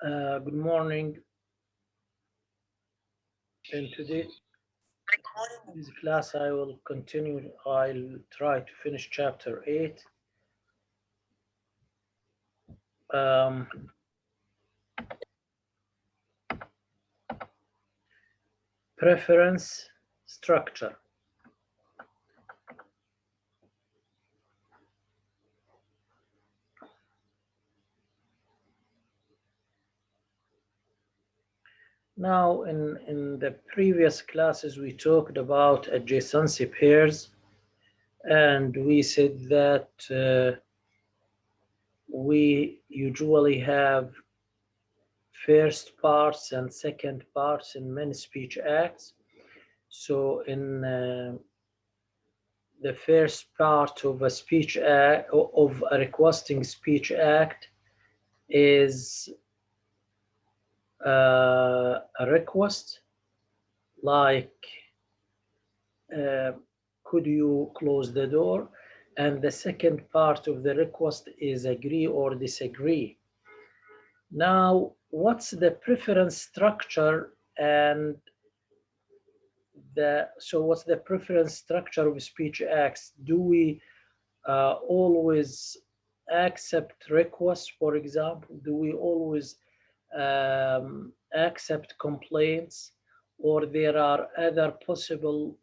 Good morning. In today's class, I will continue. I'll try to finish chapter 8. Um, Preference structure. Now, in the previous classes, we talked about adjacency pairs, and we said that we usually have first parts and second parts in many speech acts. So in the first part of a speech act, of a requesting speech act is a request like could you close the door, and the second part of the request is agree or disagree. Now, what's the preference structure and what's the preference structure of speech acts? Do we always accept requests, for example? Do we always accept complaints, or there are other possible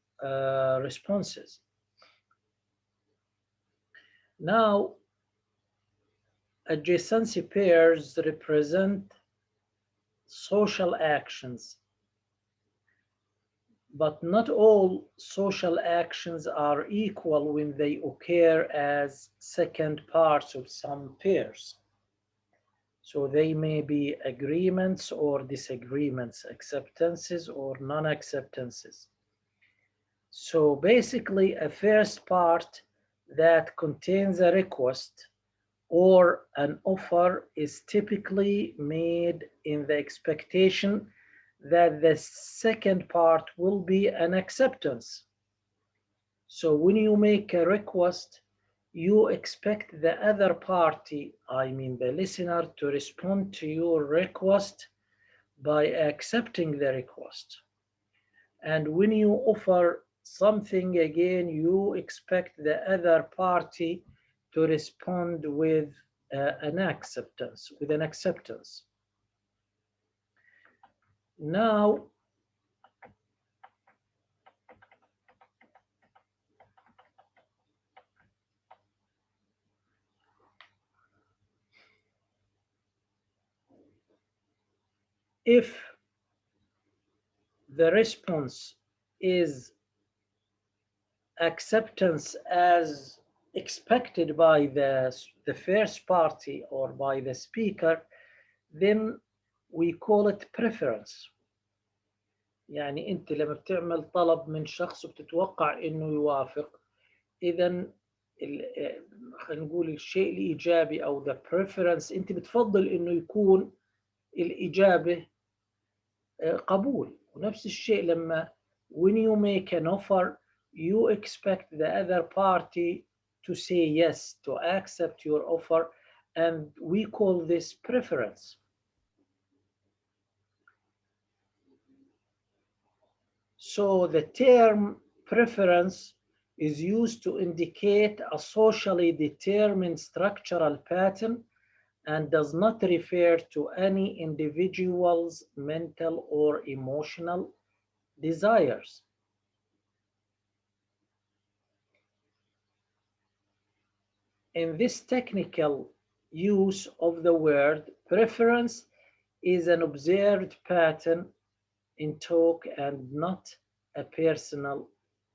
responses? Now, adjacency pairs represent social actions, but not all social actions are equal when they occur as second parts of some pairs. So they may be agreements or disagreements, acceptances or non-acceptances. So basically, a first part that contains a request or an offer is typically made in the expectation that the second part will be an acceptance. So when you make a request, you expect the other party, I mean the listener, to respond to your request by accepting the request. And when you offer something again, you expect the other party to respond with an acceptance. Now, if the response is acceptance as expected by the first party or by the speaker, then we call it preference. يعني انت لما بتعمل طلب من شخص وبتتوقع انه يوافق، اذا خلينا نقول الشيء الايجابي او the preference، انت بتفضل انه يكون الاجابه قبول. ونفس الشيء لما when you make an offer, you expect the other party to say yes, to accept your offer, and we call this preference. So the term preference is used to indicate a socially determined structural pattern and does not refer to any individual's mental or emotional desires. In this technical use of the word, preference is an observed pattern in talk and not a personal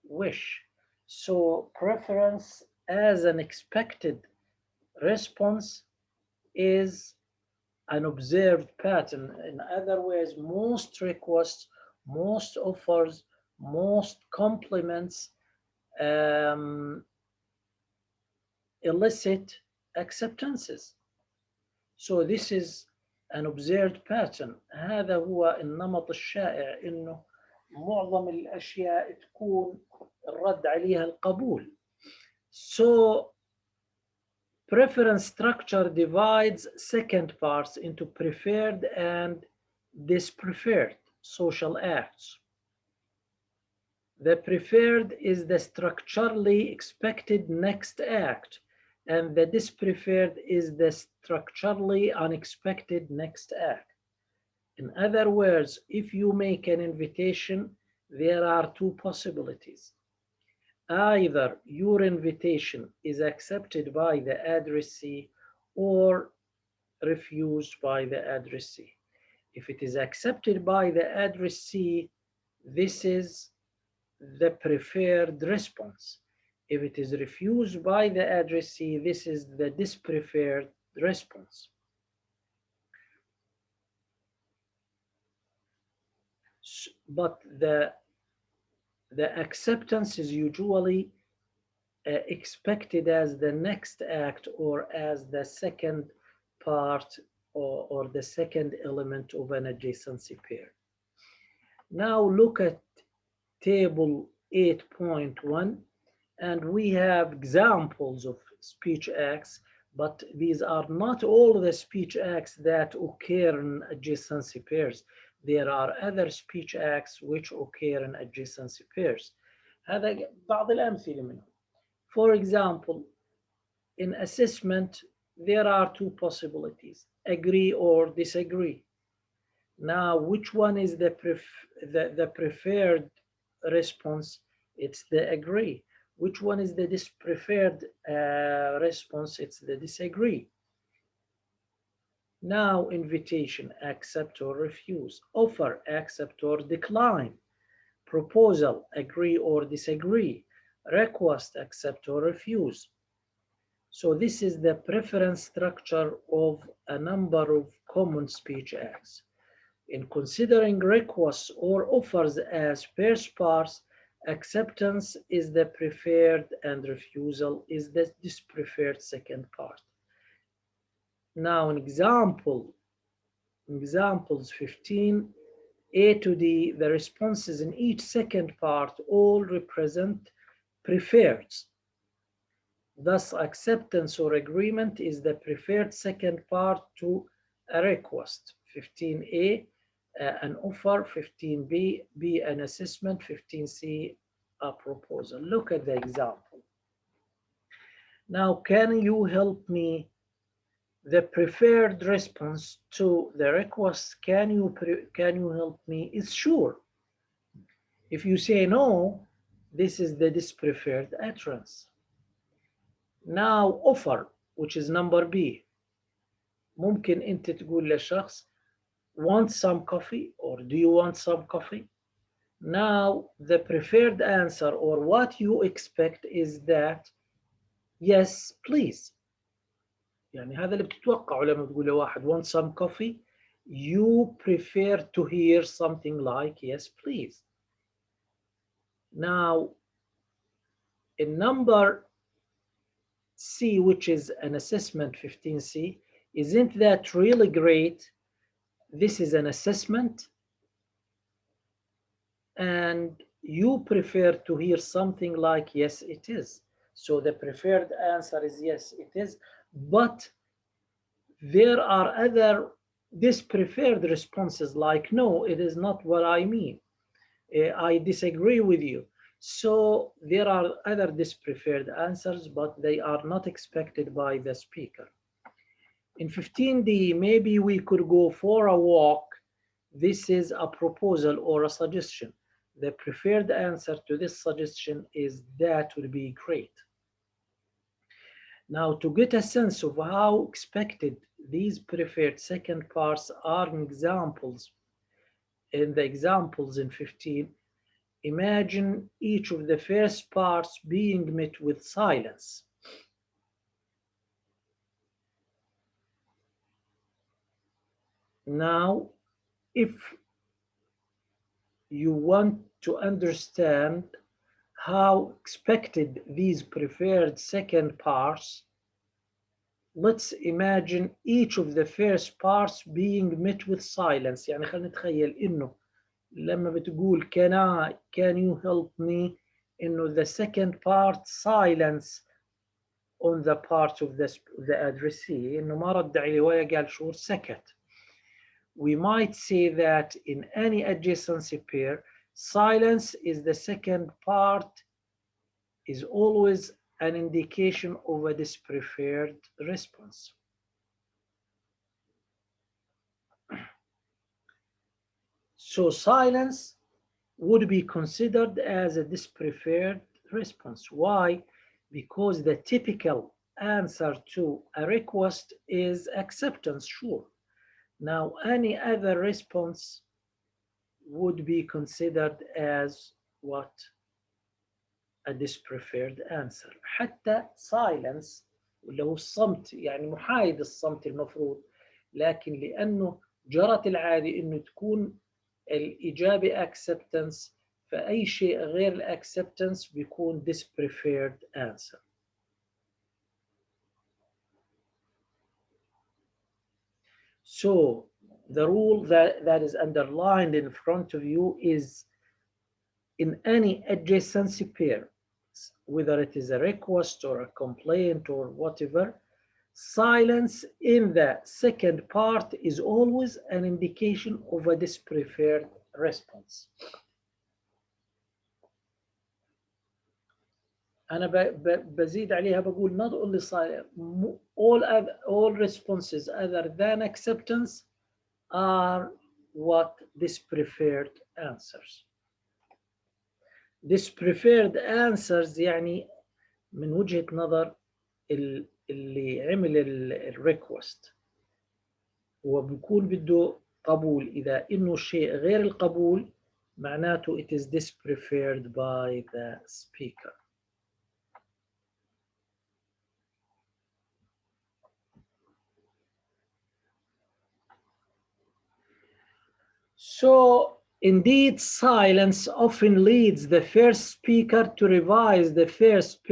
wish. So preference as an expected response is an observed pattern. In other words, most requests, most offers, most compliments elicit acceptances. So this is an observed pattern. هذا هو النمط الشائع، إنه معظم الأشياء تكون الرد عليها القبول. So Preference structure divides second parts into preferred and dispreferred social acts. The preferred is the structurally expected next act, and the dispreferred is the structurally unexpected next act. In other words, if you make an invitation, there are two possibilities. Either your invitation is accepted by the addressee or refused by the addressee. If it is accepted by the addressee, this is the preferred response. If it is refused by the addressee, this is the dispreferred response. But the acceptance is usually expected as the next act or as the second part or the second element of an adjacency pair. Now look at table 8.1, and we have examples of speech acts, but these are not all the speech acts that occur in adjacency pairs. There are other speech acts which occur in adjacency pairs. هذا بعض الأمثلة منهم. For example, in assessment, there are two possibilities, agree or disagree. Now, which one is the preferred response? It's the agree. Which one is the dispreferred response? It's the disagree. Now, invitation, accept or refuse. Offer, accept or decline. Proposal, agree or disagree. Request, accept or refuse. So this is the preference structure of a number of common speech acts. In considering requests or offers as first parts, acceptance is the preferred and refusal is the dispreferred second part. Now in examples 15, A to D, the responses in each second part all represent preferreds. Thus, acceptance or agreement is the preferred second part to a request. 15A, an offer. 15B, B, an assessment. 15C, a proposal. Look at the example. Now, can you help me? The preferred response to the request, can you help me? It's sure. If you say no, this is the dispreferred utterance. Now offer, which is number B. ممكن أنت تقول لشخص want some coffee or do you want some coffee? Now the preferred answer or what you expect is that yes please. يعني هذا اللي بتتوقعه لما تقول لواحد want some coffee, you prefer to hear something like yes please. Now in number C, which is an assessment, 15C, isn't that really great? This is an assessment and you prefer to hear something like yes it is. So the preferred answer is yes it is, but there are other dispreferred responses like no it is not what I mean, I disagree with you. So there are other dispreferred answers, but they are not expected by the speaker. In 15D, maybe we could go for a walk. This is a proposal or a suggestion. The preferred answer to this suggestion is that would be great. Now, to get a sense of how expected these preferred second parts are in the examples in 15, imagine each of the first parts being met with silence. Now, if you want to understand how expected these preferred second parts, let's imagine each of the first parts being met with silence. يعني خلينا نتخيل إنه لما بتقول can you help me, إنه the second part silence on the part of the addressee إنه ما رد عليه ولا قال شو سكت. We might say that in any adjacency pair, silence is the second part is always an indication of a dispreferred response. So silence would be considered as a dispreferred response. Why? Because the typical answer to a request is acceptance, sure. Now, any other response would be considered as what? A dispreferred answer. حتى silence اللي هو الصمت يعني محايد الصمت المفروض، لكن لأنه جرت العادة إنه تكون الإجابة acceptance، فأي شيء غير الacceptance بيكون dispreferred answer. So the rule that is underlined in front of you is in any adjacency pair, whether it is a request or a complaint or whatever, silence in the second part is always an indication of a dispreferred response. أنا بزيد عليها بقول not only silence, all responses other than acceptance are what dispreferred answers. Dispreferred answers يعني من وجهة نظر اللي عمل الريكوست هو بيكون بده قبول. إذا إنه الشيء غير القبول معناته it is dispreferred by the speaker. So indeed, silence often leads the first speaker to revise the first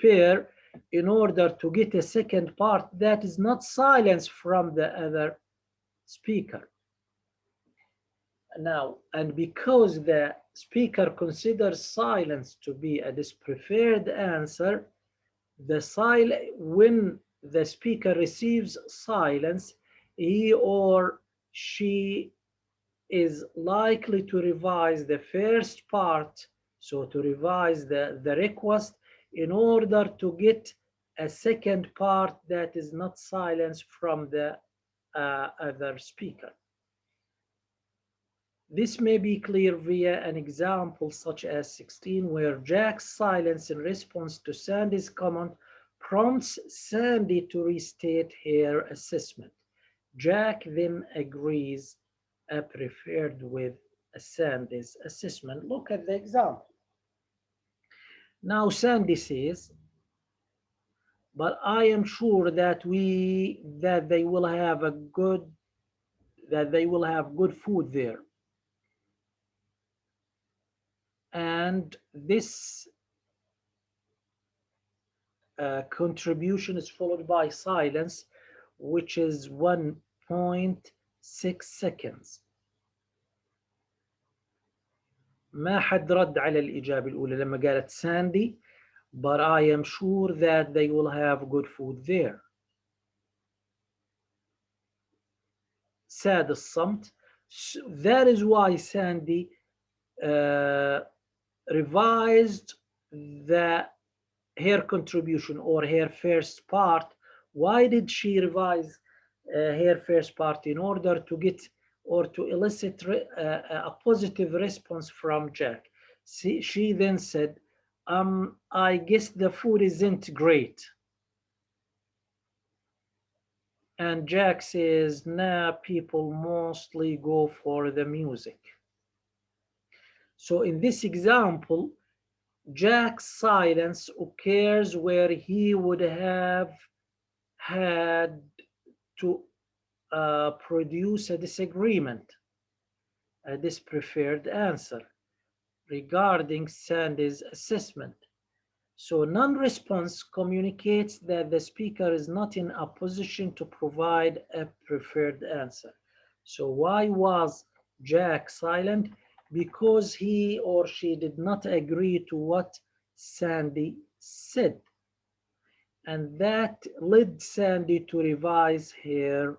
pair in order to get a second part that is not silence from the other speaker. Now, and because the speaker considers silence to be a dispreferred answer, when the speaker receives silence, he or she is likely to revise the first part, so to revise the request in order to get a second part that is not silence from the other speaker. This may be clear via an example such as 16, where Jack's silence in response to Sandy's comment prompts Sandy to restate her assessment. Jack then agrees preferred with Sandy's assessment. Look at the example. Now Sandy says, but I am sure that they will have good food there. And this contribution is followed by silence, which is 1.6 seconds. ما حد رد على الإجابة الأولى لما قالت Sandy, but I am sure that they will have good food there. ساد الصمت. That is why Sandy revised her contribution or her first part. Why did she revise her first part? In order to get or to elicit a positive response from Jack. She then said, I guess the food isn't great. And Jack says, nah, people mostly go for the music. So in this example, Jack's silence occurs where he would have had to produce a disagreement, a dispreferred answer regarding Sandy's assessment. So non-response communicates that the speaker is not in a position to provide a preferred answer. So why was Jack silent? Because he or she did not agree to what Sandy said. and that led Sandy to revise her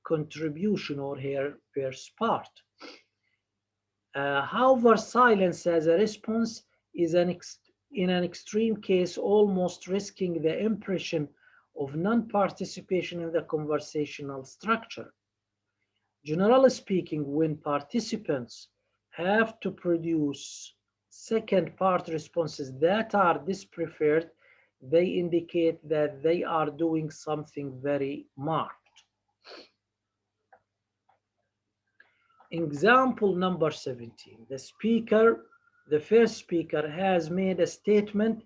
contribution or her first part. However, silence as a response is in an extreme case almost risking the impression of non-participation in the conversational structure. Generally speaking, when participants have to produce second part responses that are dispreferred, they indicate that they are doing something very marked. Example number 17. The first speaker has made a statement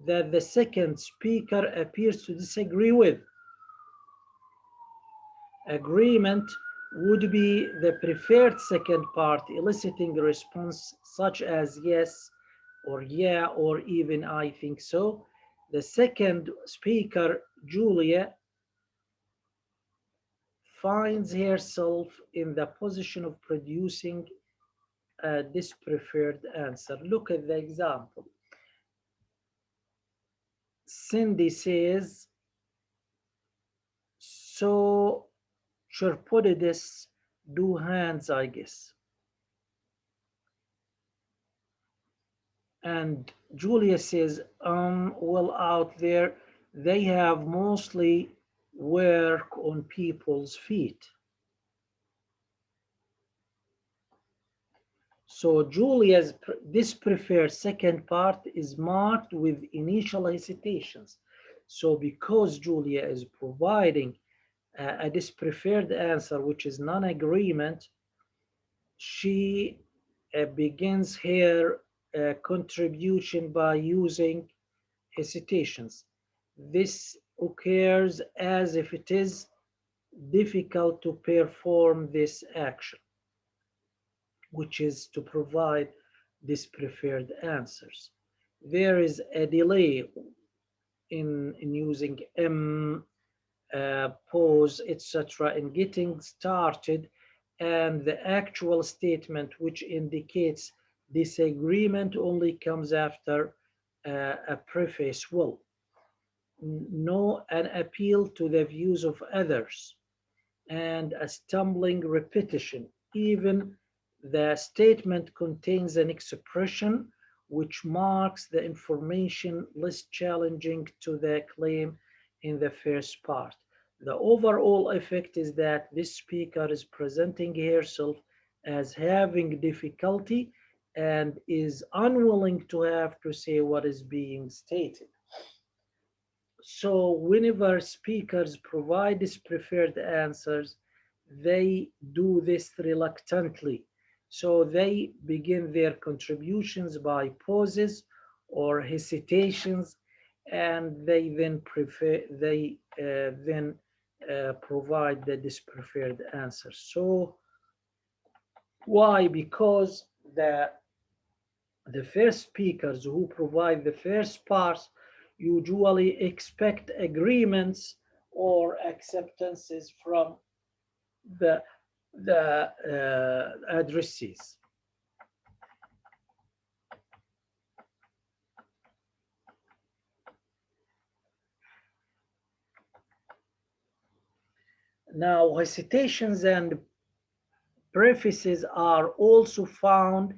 that the second speaker appears to disagree with. Agreement would be the preferred second part, eliciting a response such as yes or yeah or even I think so. The second speaker, Julia, finds herself in the position of producing this preferred answer. Look at the example. Cindy says, so Sherpodides do hands, I guess. And Julia says, well, out there, they have mostly work on people's feet. So this preferred second part is marked with initial hesitations. So because Julia is providing a this preferred answer, which is non-agreement, she begins her contribution by using hesitations. This occurs as if it is difficult to perform this action, which is to provide these preferred answers. There is a delay in using pause, etc., in getting started, and the actual statement, which indicates disagreement, only comes after a preface will. No, an appeal to the views of others, and a stumbling repetition. Even the statement contains an expression which marks the information less challenging to the claim in the first part. The overall effect is that this speaker is presenting herself as having difficulty and is unwilling to have to say what is being stated. So whenever speakers provide these preferred answers, they do this reluctantly. So they begin their contributions by pauses or hesitations, and they then provide the preferred answers. So why? Because the first speakers who provide the first parts usually expect agreements or acceptances from the addressees. Now, hesitations and prefaces are also found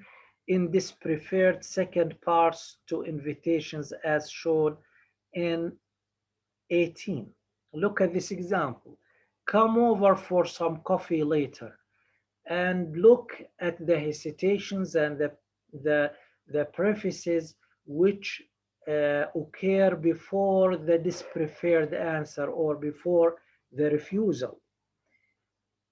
in this preferred second parts to invitations as shown in 18. Look at this example. Come over for some coffee later. And look at the hesitations and the, the prefaces which occur before the dispreferred answer or before the refusal.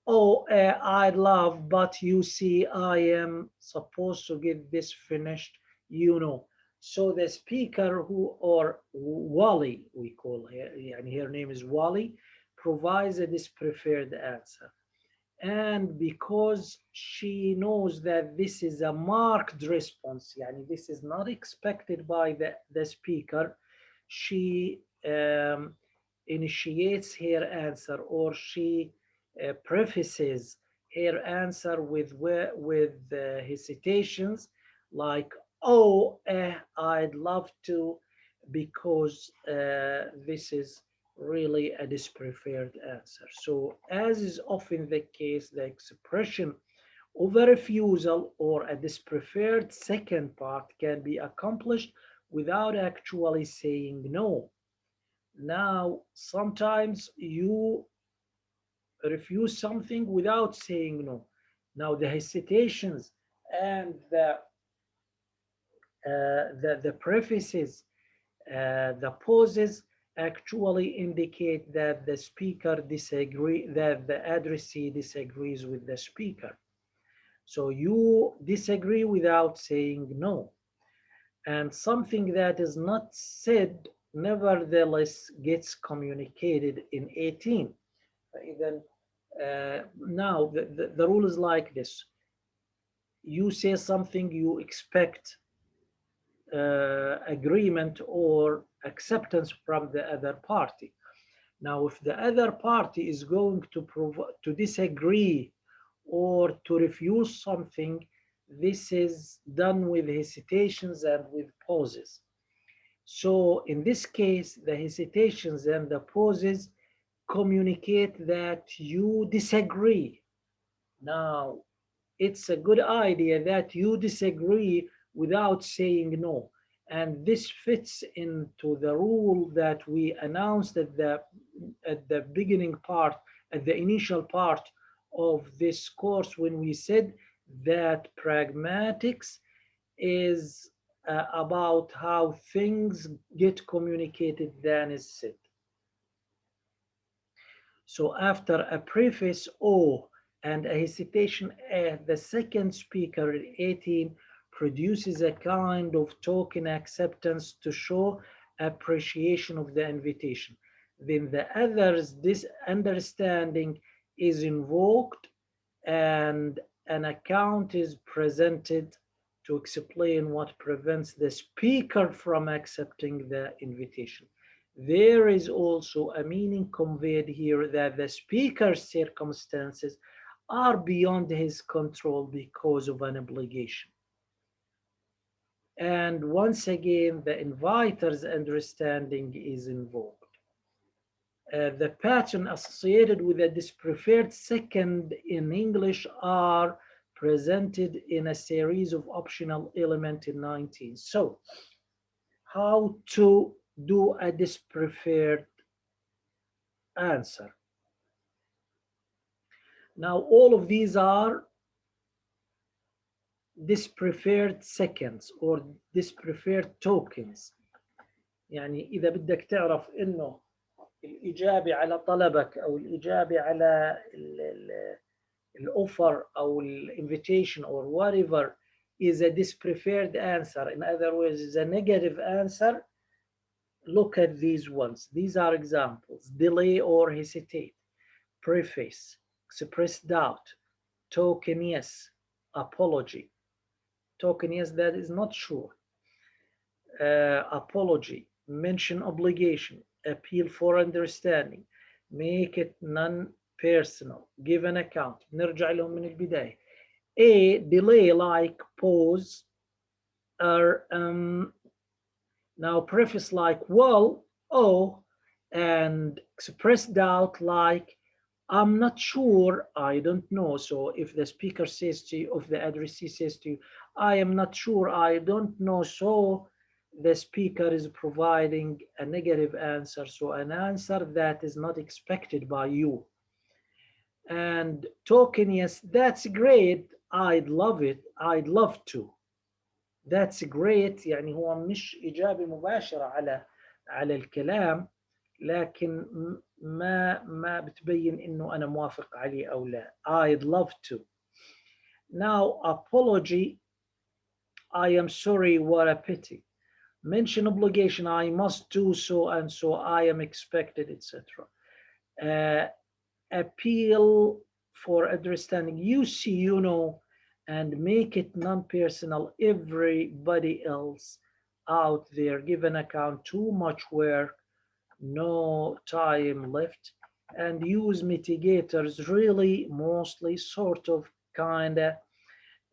Oh, I'd love, but you see, I am supposed to get this finished, you know. So the speaker who, or Wally, we call her, and her name is Wally, provides this preferred answer. And because she knows that this is a marked response, yani this is not expected by the speaker, she initiates her answer, or she prefaces her answer with hesitations like, oh, I'd love to, because this is really a dispreferred answer. So, as is often the case, the expression of a refusal or a dispreferred second part can be accomplished without actually saying no. Now, sometimes you refuse something without saying no. Now, the hesitations and the prefaces, the pauses actually indicate that the speaker disagree, that the addressee disagrees with the speaker. So you disagree without saying no. And something that is not said nevertheless gets communicated in 18. Then now the rule is like this. You say something, you expect agreement or acceptance from the other party. Now, if the other party is going to disagree or to refuse something, this is done with hesitations and with pauses. So, in this case, the hesitations and the pauses communicate that you disagree. Now, it's a good idea that you disagree without saying no. And this fits into the rule that we announced at the beginning part, at the initial part of this course, when we said that pragmatics is about how things get communicated than is said. So after a preface O and a hesitation A, the second speaker in 18 produces a kind of token acceptance to show appreciation of the invitation. Then the other's this understanding is invoked and an account is presented to explain what prevents the speaker from accepting the invitation. There is also a meaning conveyed here that the speaker's circumstances are beyond his control because of an obligation. And once again, the inviter's understanding is invoked. The pattern associated with a dispreferred second in English are presented in a series of optional elements in 19. So, how to do a dispreferred answer? Now, all of these are dispreferred seconds or dispreferred tokens. يعني إذا بدك تعرف إنه الإجابة على طلبك أو الإجابة على الأوفر أو الانفيتيشن or whatever is a dispreferred answer. In other words, is a negative answer. Look at these ones. These are examples. Delay or hesitate. Preface. Express doubt. Token yes. Apology. Token yes, that is not sure. Apology. Mention obligation. Appeal for understanding. Make it non-personal. Give an account. نرجع لهم من البداية. A, delay like pause or now preface like well, oh, and express doubt like I'm not sure, I don't know. So if the speaker says to you, if the addressee says to you, I am not sure, I don't know, so the speaker is providing a negative answer, so an answer that is not expected by you. And token yes, that's great, I'd love it, I'd love to. That's great. يعني هو مش إجابة مباشرة على الكلام، لكن ما بتبين إنه أنا موافق عليه أو لا. I'd love to. Now, apology. I am sorry, what a pity. Mention obligation. I must do so and so. I am expected, etc. Appeal for understanding. You see, you know, and make it non-personal. Everybody else out there give an account, too much work, no time left, and use mitigators, really mostly sort of kind of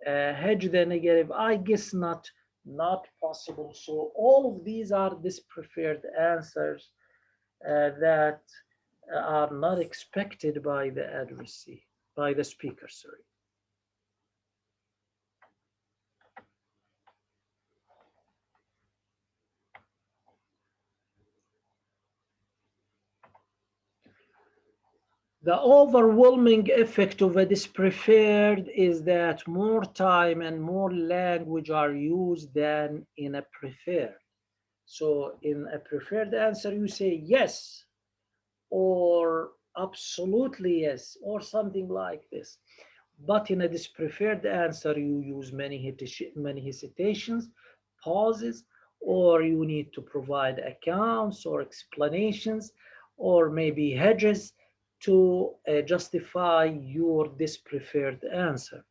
hedge the negative. I guess not, not possible. So all of these are preferred answers that are not expected by the addressee, by the speaker, sorry. The overwhelming effect of a dispreferred is that more time and more language are used than in a preferred. So in a preferred answer, you say yes or absolutely yes or something like this. But in a dispreferred answer, you use many hesitations, pauses, or you need to provide accounts or explanations or maybe hedges to justify your dispreferred answer.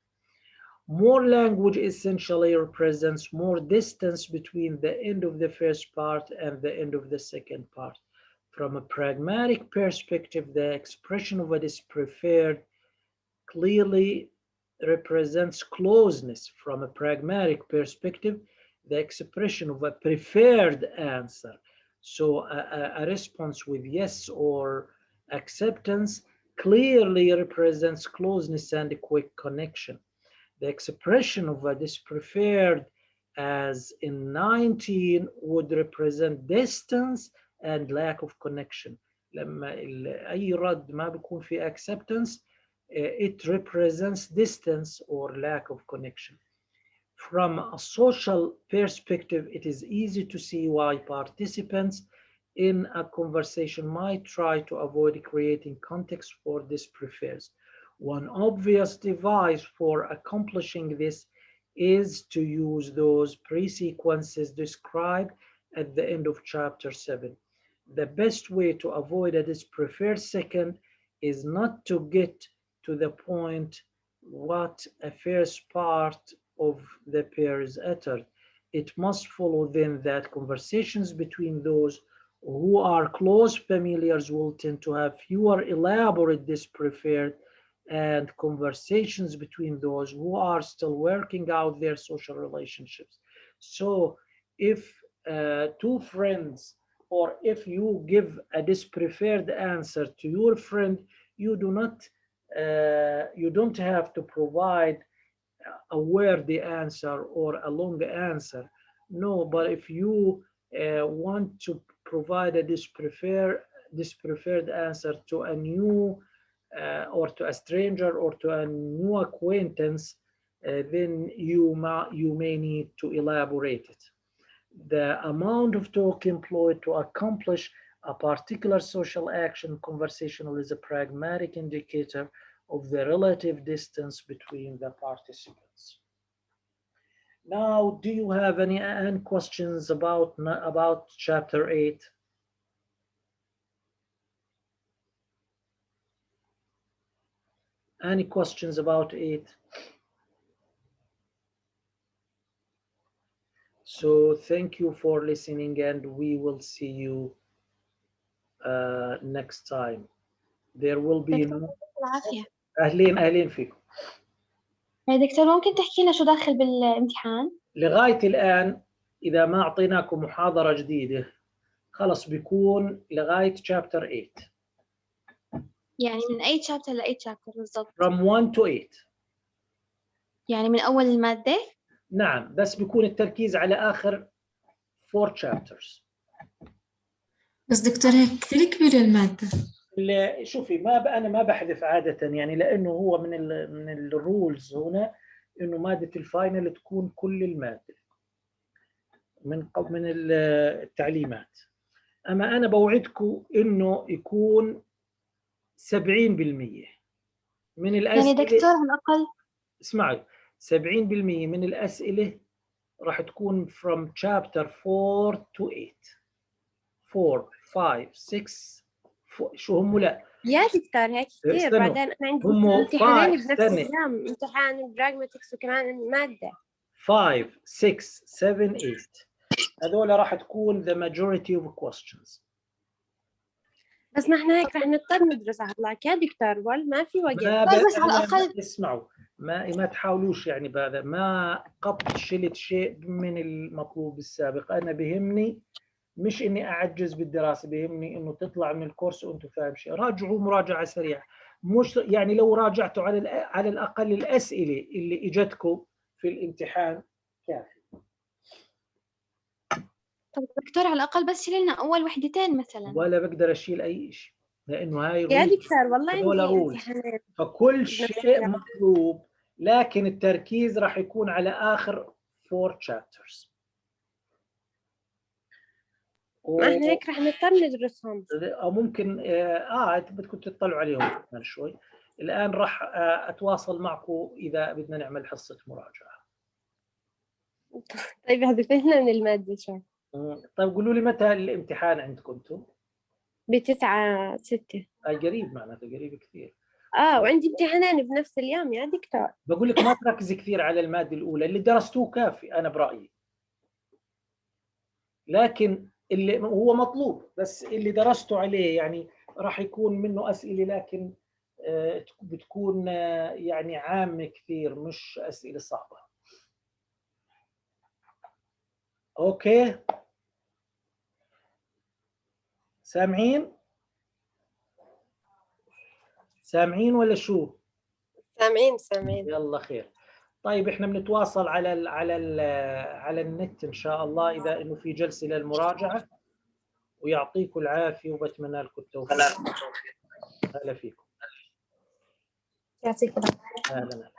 More language essentially represents more distance between the end of the first part and the end of the second part. From a pragmatic perspective, the expression of what is preferred clearly represents closeness. From a pragmatic perspective, the expression of a preferred answer, so a response with yes or acceptance, clearly represents closeness and a quick connection. The expression of what is preferred as in 19 would represent distance and lack of connection. لما أي رد ما بيكون في acceptance, it represents distance or lack of connection. From a social perspective, it is easy to see why participants in a conversation might try to avoid creating context for this prefers. One obvious device for accomplishing this is to use those pre-sequences described at the end of chapter 7. The best way to avoid a dispreferred second is not to get to the point what a first part of the pair is uttered. It must follow then that conversations between those who are close familiars will tend to have fewer elaborate dispreferred, and conversations between those who are still working out their social relationships. So if two friends, or if you give a dispreferred answer to your friend, you don't have to provide a wordy answer or a long answer. No, but if you want to provide a dispreferred answer to a new or to a stranger or to a new acquaintance, then you may need to elaborate it. The amount of talk employed to accomplish a particular social action conversational is a pragmatic indicator of the relative distance between the participants. Now, do you have any questions about chapter 8? Any questions about 8? So thank you for listening, and we will see you next time. There will be no... أهلين فيكم. دكتور ممكن تحكي لنا شو داخل بالامتحان؟ لغاية الآن إذا ما أعطيناكم محاضرة جديدة خلص بيكون لغاية chapter 8. يعني من أي chapter لأي chapter بالضبط؟ From 1 to 8. يعني من أول المادة؟ نعم، بس بيكون التركيز على آخر 4 chapters. بس دكتور هيك كثير كبيرة المادة. شوفي، أنا ما بحذف عادة، يعني لأنه هو من الرولز هنا إنه مادة الفاينل تكون كل المادة من التعليمات. أما أنا بوعدكم إنه يكون 70% من الأسئلة. يعني دكتور على الأقل اسمعي، 70% من الأسئلة راح تكون from chapter 4 to 8. 4 5 6 شو هم؟ لا يا دكتور هيك كثير. بعدين أنا عندي امتحانين بنفس اليوم، امتحان براجماتكس وكمان مادة 5 6 7 8. هذول راح تكون the majority of questions. بس ما احنا هيك رح نضطر ندرس هذاك يا دكتور، ولا ما في وقت؟ بس على الأقل اسمعوا، ما تحاولوش يعني بهذا، ما قط شلت شيء من المطلوب السابق. أنا بهمني مش إني أعجز بالدراسة، بهمني إنه تطلع من الكورس وأنتم فاهم شيء. راجعوا مراجعة سريعة، مش يعني لو راجعتوا على الأقل الأسئلة اللي إجتكم في الامتحان كافي. طب دكتور على الأقل بس شيل لنا أول وحدتين مثلا. ولا بقدر أشيل أي شيء لأنه هاي يا الرولز، دكتور والله هذول عندي رولز، امتحانات فكل بنفس شيء اليوم. مطلوب، لكن التركيز راح يكون على آخر 4 chapters. ما احنا هيك رح نضطر ندرسهم. أو ممكن بدكم تطلعوا عليهم كمان شوي. الآن راح أتواصل معكم إذا بدنا نعمل حصة مراجعة. طيب حذفنا من المادة شوي. طيب قولوا لي متى الامتحان عندكم انتم؟ ب9/6. قريب، معناته قريب كثير. وعندي امتحانين بنفس اليوم يا دكتور. بقول لك ما تركزي كثير على المادة الأولى، اللي درستوه كافي أنا برأيي، لكن اللي هو مطلوب بس اللي درستوا عليه يعني راح يكون منه أسئلة، لكن بتكون يعني عامة كثير، مش أسئلة صعبة. أوكي، سامعين؟ سامعين ولا شو؟ سامعين. يلا خير. طيب احنا بنتواصل على النت ان شاء الله اذا انه في جلسة للمراجعة، ويعطيكم العافية وبتمنى لكم التوفيق. هلا فيكم. يعطيك العافية. اهلا.